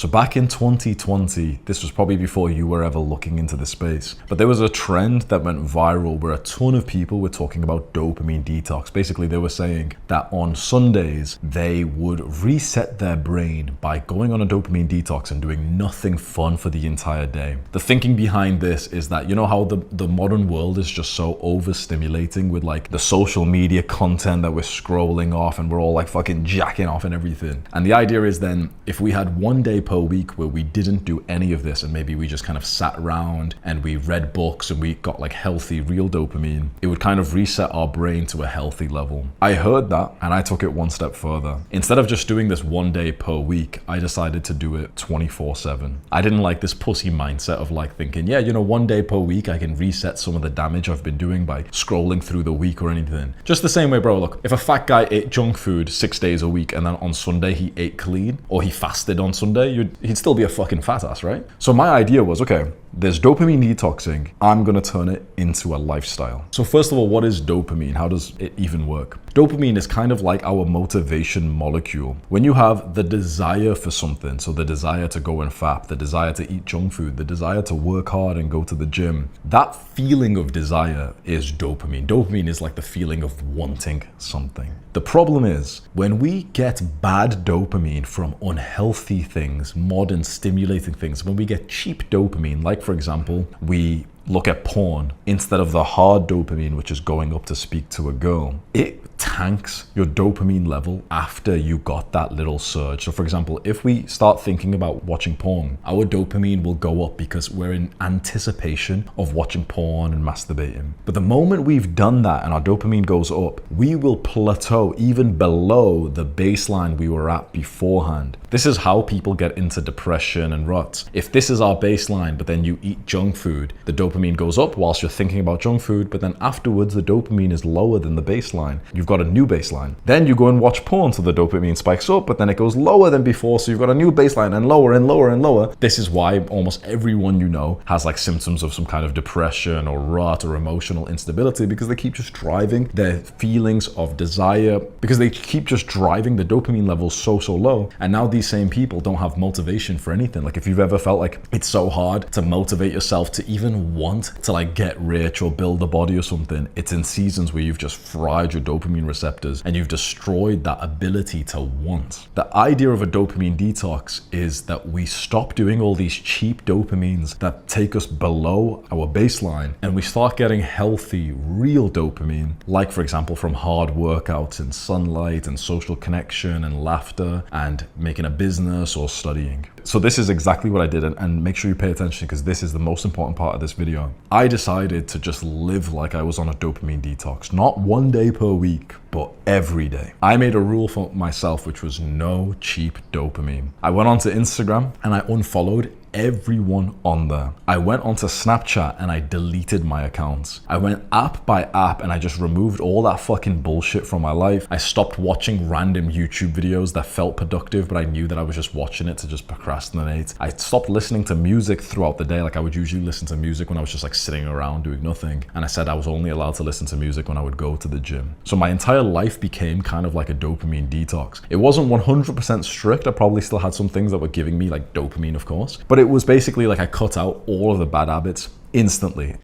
So back in 2020, this was probably before you were ever looking into the space, but there was a trend that went viral where a ton of people were talking about dopamine detox. Basically, they were saying that on Sundays, they would reset their brain by going on a dopamine detox and doing nothing fun for the entire day. The thinking behind this is that, you know how the modern world is just so overstimulating with like the social media content that we're scrolling off and we're all like fucking jacking off and everything. And the idea is then if we had one day per week where we didn't do any of this and maybe we just kind of sat around and we read books and we got like healthy real dopamine, it would kind of reset our brain to a healthy level. I heard that and I took it one step further. Instead of just doing this one day per week, I decided to do it 24/7. I didn't like this pussy mindset of like thinking, yeah, you know, one day per week I can reset some of the damage I've been doing by scrolling through the week or anything. Just the same way, bro, look, if a fat guy ate junk food 6 days a week and then on Sunday he ate clean or he fasted on Sunday, he'd still be a fucking fat ass, right? So my idea was, okay, there's dopamine detoxing. I'm gonna turn it into a lifestyle. So first of all, what is dopamine? How does it even work? Dopamine is kind of like our motivation molecule. When you have the desire for something, so the desire to go and fap, the desire to eat junk food, the desire to work hard and go to the gym, that feeling of desire is dopamine. Dopamine is like the feeling of wanting something. The problem is when we get bad dopamine from unhealthy things, modern stimulating things, when we get cheap dopamine, like for example, we look at porn instead of the hard dopamine, which is going up to speak to a girl, it tanks your dopamine level after you got that little surge. So for example, if we start thinking about watching porn, our dopamine will go up because we're in anticipation of watching porn and masturbating. But the moment we've done that and our dopamine goes up, we will plateau even below the baseline we were at beforehand. This is how people get into depression and ruts. If this is our baseline, but then you eat junk food, the dopamine goes up whilst you're thinking about junk food, but then afterwards the dopamine is lower than the baseline. You've got a new baseline. Then you go and watch porn, so the dopamine spikes up, but then it goes lower than before, so you've got a new baseline and lower and lower and lower. This is why almost everyone you know has like symptoms of some kind of depression or rut or emotional instability, because they keep just driving their feelings of desire, because they keep just driving the dopamine levels so low. And now these same people don't have motivation for anything. Like if you've ever felt like it's so hard to motivate yourself to even want to like get rich or build a body or something, it's in seasons where you've just fried your dopamine receptors and you've destroyed that ability to want. The idea of a dopamine detox is that we stop doing all these cheap dopamines that take us below our baseline and we start getting healthy, real dopamine, like for example from hard workouts and sunlight and social connection and laughter and making a business or studying. So this is exactly what I did, and make sure you pay attention because this is the most important part of this video. I decided to just live like I was on a dopamine detox, not one day per week, but every day. I made a rule for myself, which was no cheap dopamine. I went onto Instagram and I unfollowed everyone on there. I went onto Snapchat and I deleted my accounts. I went app by app and I just removed all that fucking bullshit from my life. I stopped watching random YouTube videos that felt productive, but I knew that I was just watching it to just procrastinate. I stopped listening to music throughout the day. Like I would usually listen to music when I was just like sitting around doing nothing. And I said I was only allowed to listen to music when I would go to the gym. So my entire life became kind of like a dopamine detox. It wasn't 100% strict. I probably still had some things that were giving me like dopamine, of course, but it was basically like I cut out all of the bad habits instantly.